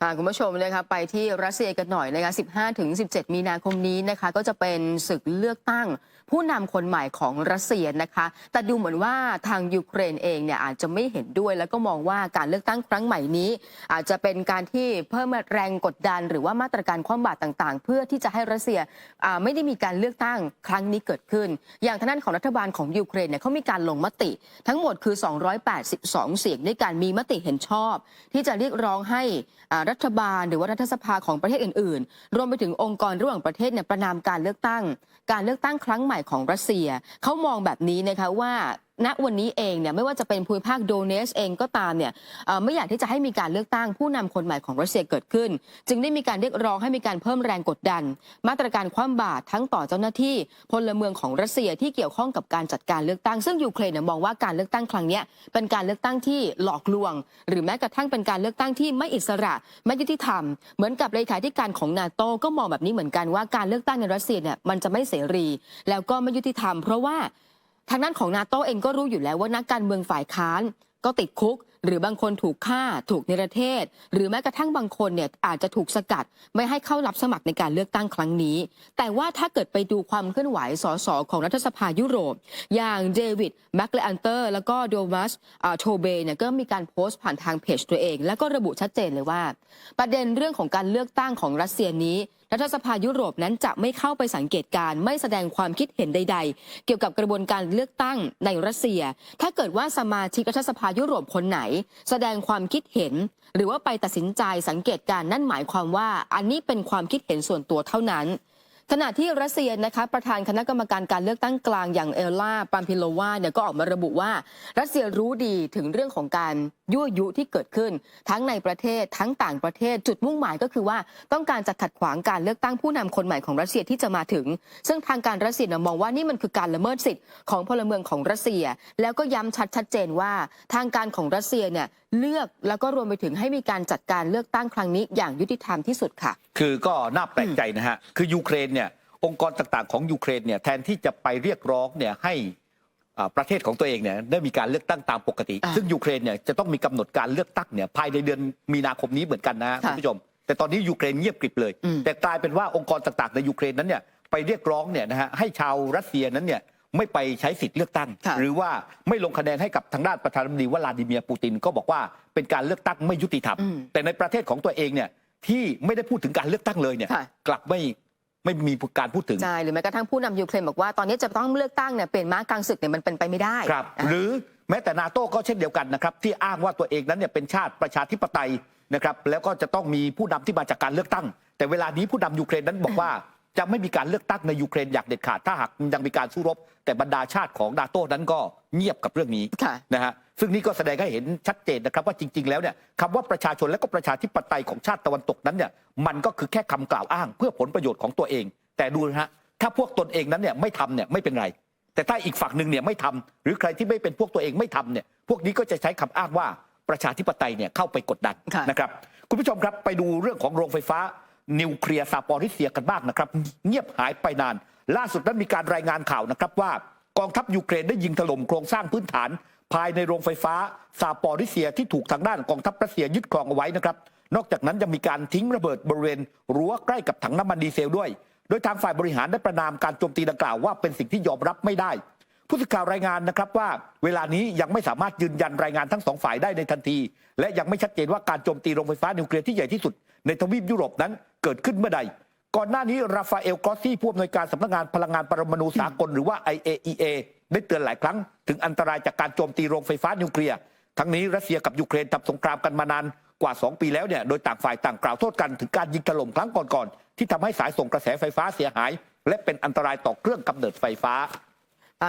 คุณผู้ชมนะคะไปที่รัสเซียกันหน่อยนะคะ15-17 มีนาคมนี้นะคะก็จะเป็นศึกเลือกตั้งผู้นำคนใหม่ของรัสเซียนะคะแต่ดูเหมือนว่าทางยูเครนเองเนี่ยอาจจะไม่เห็นด้วยแล้วก็มองว่าการเลือกตั้งครั้งใหม่นี้อาจจะเป็นการที่เพิ่มแรงกดดันหรือว่ามาตรการคว่ำบาตรต่างๆเพื่อที่จะให้รัสเซียไม่ได้มีการเลือกตั้งครั้งนี้เกิดขึ้นอย่างทางด้านของรัฐบาลของยูเครนเนี่ยเขามีการลงมติทั้งหมดคือ282เสียงด้วยการมีมติเห็นชอบที่จะเรียกร้องให้รัฐบาลหรือว่ารัฐสภาของประเทศอื่นๆรวมไปถึงองค์กรระหว่างประเทศเนี่ยประนามการเลือกตั้งครั้งใหม่ของรัสเซียเขามองแบบนี้นะคะว่าณวันนี้เองเนี่ยไม่ว่าจะเป็นภูมิภาคโดเนสเองก็ตามเนี่ยไม่อยากที่จะให้มีการเลือกตั้งผู้นำคนใหม่ของรัสเซียเกิดขึ้นจึงได้มีการเรียกร้องให้มีการเพิ่มแรงกดดันมาตรการคว่ำบาตรทั้งต่อเจ้าหน้าที่พลเมืองของรัสเซียที่เกี่ยวข้องกับการจัดการเลือกตั้งซึ่งยูเครนมองว่าการเลือกตั้งครั้งนี้เป็นการเลือกตั้งที่หลอกลวงหรือแม้กระทั่งเป็นการเลือกตั้งที่ไม่อิสระไม่ยุติธรรมเหมือนกับเลขาธิการของนาโต้ก็มองแบบนี้เหมือนกันว่าการเลือกตั้งในรัสเซียเนี่ยมันจะไม่เสรีแล้วก็ไม่ยุติธรรมเพราะว่าทางด้านของนาโต้เองก็รู้อยู่แล้วว่านักการเมืองฝ่ายค้านก็ติดคุกหรือบางคนถูกฆ่าถูกนิรเทศหรือแม้กระทั่งบางคนเนี่ยอาจจะถูกสกัดไม่ให้เข้ารับสมัครในการเลือกตั้งครั้งนี้แต่ว่าถ้าเกิดไปดูความเคลื่อนไหวสสของรัฐสภายุโรปอย่างเดวิดแมคเลอันเตอร์แล้วก็โดมัสโทเบเนี่ยก็มีการโพสต์ผ่านทางเพจตัวเองแล้วก็ระบุชัดเจนเลยว่าประเด็นเรื่องของการเลือกตั้งของรัสเซียนี้รัฐสภายุโรปนั้นจะไม่เข้าไปสังเกตการไม่แสดงความคิดเห็นใดๆเกี่ยวกับกระบวนการเลือกตั้งในรัสเซียถ้าเกิดว่าสมาชิกรัฐสภายุโรปคนไหนแสดงความคิดเห็นหรือว่าไปตัดสินใจสังเกตการนั่นหมายความว่าอันนี้เป็นความคิดเห็นส่วนตัวเท่านั้นขณะที่รัสเซียนะคะประธานคณะกรรมการการเลือกตั้งกลางอย่างเอลล่าปามพิโลวาเนี่ยก็ออกมาระบุว่ารัสเซียรู้ดีถึงเรื่องของการยั่วยุที่เกิดขึ้นทั้งในประเทศทั้งต่างประเทศจุดมุ่งหมายก็คือว่าต้องการจะขัดขวางการเลือกตั้งผู้นำคนใหม่ของรัสเซียที่จะมาถึงซึ่งทางการรัสเซียมองว่านี่มันคือการละเมิดสิทธิ์ของพลเมืองของรัสเซียแล้วก็ย้ำชัดเจนว่าทางการของรัสเซียเนี่ยเลือกแล้วก็รวมไปถึงให้มีการจัดการเลือกตั้งครั้งนี้อย่างยุติธรรมที่สุดค่ะคือก็น่าแปลกใจนะฮะคือยูเครนเนี่ยองค์กรต่างๆของยูเครนเนี่ยแทนที่จะไปเรียกร้องเนี่ยให้ประเทศของตัวเองเนี่ยได้มีการเลือกตั้งตามปกติซึ่งยูเครนเนี่ยจะต้องมีกำหนดการเลือกตั้งเนี่ยภายในเดือนมีนาคมนี้เหมือนกันนะคุณผู้ชมแต่ตอนนี้ยูเครนเงียบกริบเลยแต่กลายเป็นว่าองค์กรต่างๆในยูเครนนั้นเนี่ยไปเรียกร้องเนี่ยนะฮะให้ชาวรัสเซียนั้นเนี่ยไม่ไปใช้สิทธิ์เลือกตั้งหรือว่าไม่ลงคะแนนให้กับทางด้านประธานาธิบดีวลาดิเมียร์ปูตินก็บอกว่าเป็นการเลือกตั้งไม่ยุติธรรมแต่ในประเทศของตัวเองเนี่ยที่ไม่ได้พูดถึงการเลือกตั้งเลยเนี่ยกลับไม่มีการพูดถึงใช่หรือแม้กระทั่งผู้นำยูเครนบอกว่าตอนนี้จะต้องเลือกตั้งเนี่ยเปลี่ยนม้ากลางศึกเนี่ยมันเป็นไปไม่ได้ครับหรือแม้แต่นาโต้ก็เช่นเดียวกันนะครับที่อ้างว่าตัวเองนั้นเนี่ยเป็นชาติประชาธิปไตยนะครับแล้วก็จะต้องมีผู้นำที่มาจากการเลือกตั้งแต่เวลานี้ผู้นำยูเครนนั้นบอกว่าจะไม่มีการเลือกตั้งในยูเครนอย่างเด็ดขาดถ้าหากยังมีการสู้รบแต่บรรดาชาติของนาโต้นั้นก็เงียบกับเรื่องนี้นะฮะซึ่งนี่ก็แสดงให้เห็นชัดเจนนะครับว่าจริงๆแล้วเนี่ยคำว่าประชาชนและก็ประชาธิปไตยของชาติตะวันตกนั้นเนี่ยมันก็คือแค่คำกล่าวอ้างเพื่อผลประโยชน์ของตัวเองแต่ดูนะฮะถ้าพวกตนเองนั้นเนี่ยไม่ทำเนี่ยไม่เป็นไรแต่ถ้าอีกฝั่งหนึ่งเนี่ยไม่ทำหรือใครที่ไม่เป็นพวกตัวเองไม่ทำเนี่ยพวกนี้ก็จะใช้คำอ้างว่าประชาธิปไตยเนี่ยเข้าไปกดดันนะครับคุณผู้ชมครับไปดูเรื่องของโรงไฟฟ้านิวเคลียร์ซาปอริเซียกันบ้างนะครับเงียบหายไปนานล่าสุดนั้นมีการรายงานข่าวนะครับว่ากองทัพยูเครนได้ยิงถล่มโครงสร้างพื้นฐานภายในโรงไฟฟ้าซาปอริเซียที่ถูกทางด้านกองทัพรัสเซียยึดครองเอาไว้นะครับนอกจากนั้นยังมีการทิ้งระเบิดบริเวณรั้วใกล้กับถังน้ำมันดีเซลด้วยโดยทางฝ่ายบริหารได้ประนามการโจมตีดังกล่าวว่าเป็นสิ่งที่ยอมรับไม่ได้ผู้สื่อข่าวรายงานนะครับว่าเวลานี้ยังไม่สามารถยืนยันรายงานทั้งสองฝ่ายได้ในทันทีและยังไม่ชัดเจนว่าการโจมตีโรงไฟฟ้านิวเคลียร์ที่ใหญ่ที่สุดในทวีปยุโรปนั้นเกิดขึ้นเมื่อใดก่อนหน้านี้ราฟาเอลกรอสซี่ผู้อำนวยการสำนักงานพลังงานปรมาณูสากลหรือว่า IAEA ได้เตือนหลายครั้งถึงอันตรายจากการโจมตีโรงไฟฟ้านิวเคลียร์ทั้งนี้รัสเซียกับยูเครนทำสงครามกันมานานกว่า2 ปีแล้วเนี่ยโดยต่างฝ่ายต่างกล่าวโทษกันถึงการยิงถล่มครั้งก่อนๆที่ทำให้สายส่งกระแสไฟฟ้าเสียหายและเป็นอันตรายต่อเครื่องกำเนิดไฟฟ้า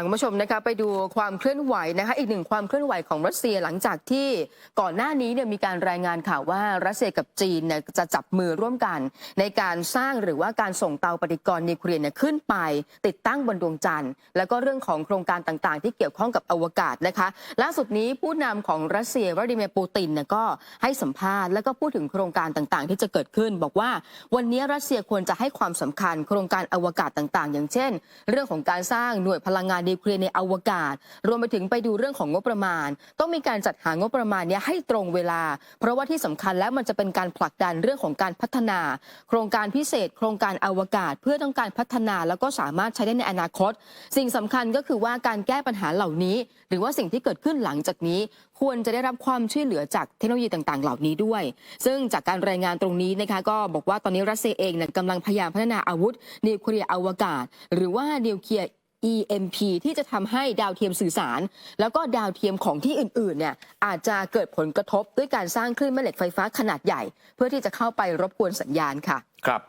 คุณผู้ชมนะคะไปดูความเคลื่อนไหวนะคะอีกหนึ่งความเคลื่อนไหวของรัสเซียหลังจากที่ก่อนหน้านี้เนี่ยมีการรายงานข่าวว่ารัสเซียกับจีนเนี่ยจะจับมือร่วมกันในการสร้างหรือว่าการส่งเตาปฏิกรณ์นิวเคลียร์เนี่ยขึ้นไปติดตั้งบนดวงจันทร์แล้วก็เรื่องของโครงการต่างๆที่เกี่ยวข้องกับอวกาศนะคะล่าสุดนี้ผู้นำของรัสเซียวลาดิเมียร์ปูตินเนี่ยก็ให้สัมภาษณ์แล้วก็พูดถึงโครงการต่างๆที่จะเกิดขึ้นบอกว่าวันนี้รัสเซียควรจะให้ความสำคัญโครงการอวกาศต่างๆอย่างเช่นเรื่องของการสร้างหน่วยพลังงาน นิวเคลียร์ในอวกาศรวมไปถึงไปดูเรื่องของงบประมาณต้องมีการจัดหางบประมาณนี้ให้ตรงเวลาเพราะว่าที่สำคัญแล้วมันจะเป็นการผลักดันเรื่องของการพัฒนาโครงการพิเศษโครงการอวกาศเพื่อต้องการพัฒนาแล้วก็สามารถใช้ได้ในอนาคตสิ่งสำคัญก็คือว่าการแก้ปัญหาเหล่านี้หรือว่าสิ่งที่เกิดขึ้นหลังจากนี้ควรจะได้รับความช่วยเหลือจากเทคโนโลยีต่างๆเหล่านี้ด้วยซึ่งจากการรายงานตรงนี้นะคะก็บอกว่าตอนนี้รัสเซียเองกำลังพยายามพัฒนาอาวุธนิวเคลียร์อวกาศหรือว่านิวเคลียร์ EMP ที่จะทำให้ดาวเทียมสื่อสารแล้วก็ดาวเทียมของที่อื่นๆเนี่ยอาจจะเกิดผลกระทบด้วยการสร้างคลื่นแม่เหล็กไฟฟ้าขนาดใหญ่เพื่อที่จะเข้าไปรบกวนสัญญาณค่ะครับ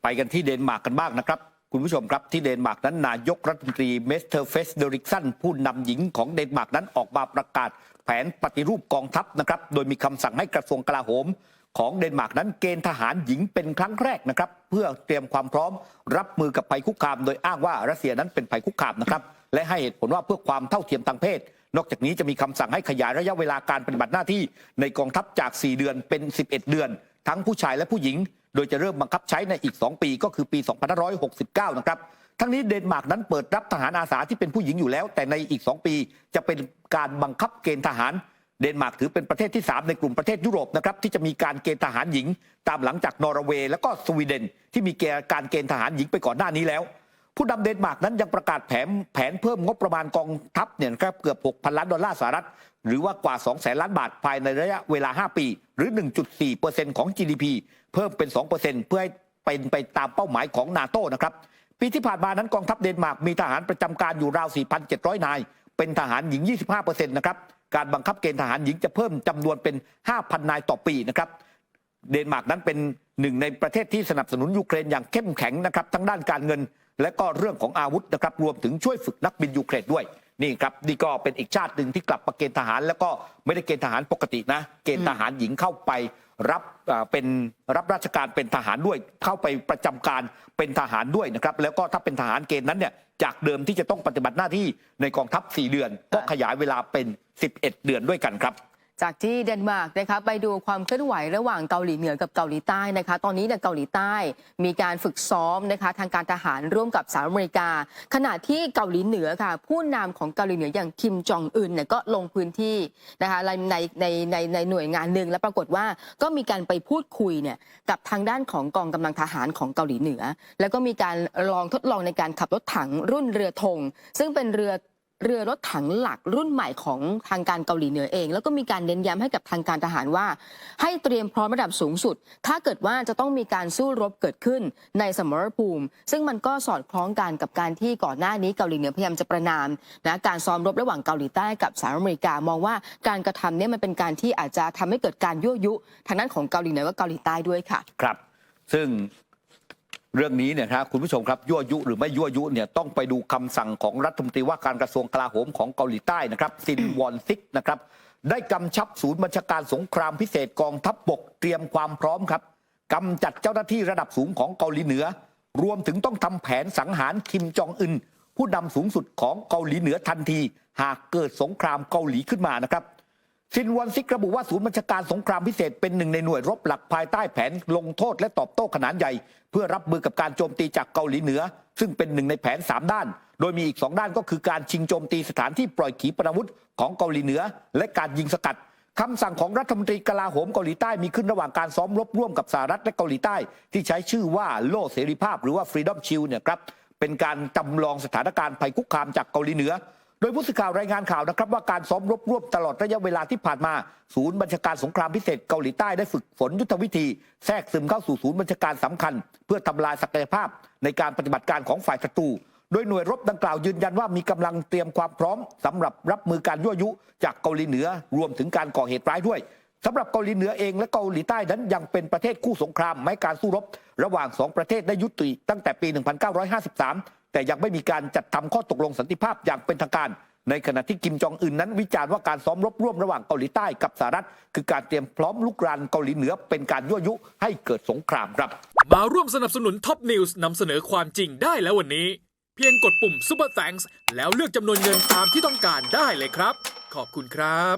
ไปกันที่เดนมาร์กกันบ้างนะครับคุณผู้ชมครับที่เดนมาร์กนั้นนายกรัฐมนตรีเมสเทอร์เฟสเดริกสันผู้นำหญิงของเดนมาร์กนั้นออกมาประกาศแผนปฏิรูปกองทัพนะครับโดยมีคำสั่งให้กระทรวงกลาโหมของเดนมาร์กนั้นเกณฑ์ทหารหญิงเป็นครั้งแรกนะครับเพื่อเตรียมความพร้อมรับมือกับภัยคุกคามโดยอ้างว่ารัสเซียนั้นเป็นภัยคุกคามนะครับและให้เหตุผลว่าเพื่อความเท่าเทียมทางเพศนอกจากนี้จะมีคำสั่งให้ขยายระยะเวลาการปฏิบัติหน้าที่ในกองทัพจาก4 เดือนเป็น11 เดือนทั้งผู้ชายและผู้หญิงโดยจะเริ่มบังคับใช้ในอีก2 ปีก็คือปี2569นะครับทั้งนี้เดนมาร์กนั้นเปิดรับทหารอาสาที่เป็นผู้หญิงอยู่แล้วแต่ในอีก2 ปีจะเป็นการบังคับเกณฑ์ทหารเดนมาร์กถือเป็นประเทศที่3ในกลุ่มประเทศยุโรปนะครับที่จะมีการเกณฑ์ทหารหญิงตามหลังจากนอร์เวย์และก็สวีเดนที่มีการเกณฑ์ทหารหญิงไปก่อนหน้านี้แล้วผู้นำเดนมาร์กนั้นยังประกาศแผนเพิ่มงบประมาณกองทัพเนี่ยครับเกือบ 6,000 ล้านดอลลาร์สหรัฐหรือว่ากว่า 200,000 ล้านบาทภายในระยะเวลา5 ปีหรือ 1.4% ของ GDP เพิ่มเป็น 2% เพื่อให้เป็นไปตามเป้าหมายของนาโต้นะครับปีที่ผ่านมานั้นกองทัพเดนมาร์กมีทหารประจำการอยู่ราว 4,700 นายเป็นทหารหญิง 25% นะครับการบังคับเกณฑ์ทหารหญิงจะเพิ่มจำนวนเป็น 5,000 นายต่อปีนะครับเดนมาร์กนั้นเป็นหนึ่งในประเทศที่สนับสนุนยูเครนอย่างเข้มแข็งนะครับทั้งด้านการเงินและก็เรื่องของอาวุธนะครับรวมถึงช่วยฝึกนักบินยูเครนด้วยนี่ครับนี่ก็เป็นอีกชาติหนึ่งที่กลับมาเกณฑ์ทหารแล้วก็ไม่ได้เกณฑ์ทหารปกตินะเกณฑ์ทหารหญิงเข้าไปรับราชการเป็นทหารด้วยเข้าไปประจำการเป็นทหารด้วยนะครับแล้วก็ถ้าเป็นทหารเกณฑ์นั้นเนี่ยจากเดิมที่จะต้องปฏิบัติหน้าที่ในกองทัพ4 เดือนก็ขยายเวลาเป็น11 เดือนด้วยกันครับจากที่เดนมาร์กนะคะไปดูความเคลื่อนไหวระหว่างเกาหลีเหนือกับเกาหลีใต้นะคะตอนนี้เกาหลีใต้มีการฝึกซ้อมนะคะทางการทหารร่วมกับสหรัฐอเมริกาขณะที่เกาหลีเหนือค่ะผู้นำของเกาหลีเหนืออย่างคิมจองอึนเนี่ยก็ลงพื้นที่นะคะในหน่วยงานหนึ่งและปรากฏว่าก็มีการไปพูดคุยเนี่ยกับทางด้านของกองกำลังทหารของเกาหลีเหนือแล้วก็มีการทดลองในการขับรถถังรุ่นเรือธงซึ่งเป็นเรือรถถังหลักรุ่นใหม่ของทางการเกาหลีเหนือเองแล้วก็มีการเน้นย้ำให้กับทางการทหารว่าให้เตรียมพร้อมระดับสูงสุดถ้าเกิดว่าจะต้องมีการสู้รบเกิดขึ้นในสมรภูมิซึ่งมันก็สอดคล้องกันกับการที่ก่อนหน้านี้เกาหลีเหนือพยายามจะประณามการซ้อมรบระหว่างเกาหลีใต้กับสหรัฐอเมริกามองว่าการกระทำนี้มันเป็นการที่อาจจะทำให้เกิดการยั่วยุทางด้านของเกาหลีเหนือและเกาหลีใต้ด้วยค่ะครับซึ่งเรื่องนี้เนี่ยครับคุณผู้ชมครับยั่วยุหรือไม่ยั่วยุเนี่ยต้องไปดูคำสั่งของรัฐมนตรีว่าการกระทรวงกลาโหมของเกาหลีใต้นะครับซินวอนซิกนะครับได้กำชับศูนย์บัญชาการสงครามพิเศษกองทัพบกเตรียมความพร้อมครับกำจัดเจ้าหน้าที่ระดับสูงของเกาหลีเหนือรวมถึงต้องทำแผนสังหารคิมจองอึนผู้นำสูงสุดของเกาหลีเหนือทันทีหากเกิดสงครามเกาหลีขึ้นมานะครับซินวอนซิกระบุว่าศูนย์บัญชาการสงครามพิเศษเป็นหนึ่งในหน่วยรบหลักภายใต้แผนลงโทษและตอบโต้ขนาดใหญ่เพื่อรับมือกับการโจมตีจากเกาหลีเหนือซึ่งเป็นหนึ่งในแผน3 ด้านโดยมีอีก2 ด้านก็คือการชิงโจมตีสถานที่ปล่อยขีปนาวุธของเกาหลีเหนือและการยิงสกัดคำสั่งของรัฐมนตรีกลาโหมเกาหลีใต้มีขึ้นระหว่างการซ้อมรบร่วมกับสหรัฐและเกาหลีใต้ที่ใช้ชื่อว่าโล่เสรีภาพหรือว่า Freedom Shield เนี่ยครับเป็นการจำลองสถานการณ์ภัยคุกคามจากเกาหลีเหนือโดยผู้สื่อข่าวรายงานข่าวนะครับว่าการซ้อมรบร่วมตลอดระยะเวลาที่ผ่านมาศูนย์บัญชาการสงครามพิเศษเกาหลีใต้ได้ฝึกฝนยุทธวิธีแทรกซึมเข้าสู่ศูนย์บัญชาการสำคัญเพื่อทำลายศักยภาพในการปฏิบัติการของฝ่ายศัตรูโดยหน่วยรบดังกล่าวยืนยันว่ามีกำลังเตรียมความพร้อมสำหรับรับมือการยั่วยุจากเกาหลีเหนือรวมถึงการก่อเหตุร้ายด้วยสำหรับเกาหลีเหนือเองและเกาหลีใต้นั้นยังเป็นประเทศคู่สงครามไม่การสู้รบระหว่าง2 ประเทศได้ยุติตั้งแต่ปี 1953 แต่ยังไม่มีการจัดทำข้อตกลงสันติภาพอย่างเป็นทางการในขณะที่คิมจองอึนนั้นวิจารณ์ว่าการซ้อมรบร่วมระหว่างเกาหลีใต้กับสหรัฐคือการเตรียมพร้อมลุกรานเกาหลีเหนือเป็นการยั่วยุให้เกิดสงครามครับมาร่วมสนับสนุนท็อปนิวส์นำเสนอความจริงได้แล้ววันนี้เพียงกดปุ่ม Super Thanks แล้วเลือกจำนวนเงินตามที่ต้องการได้เลยครับขอบคุณครับ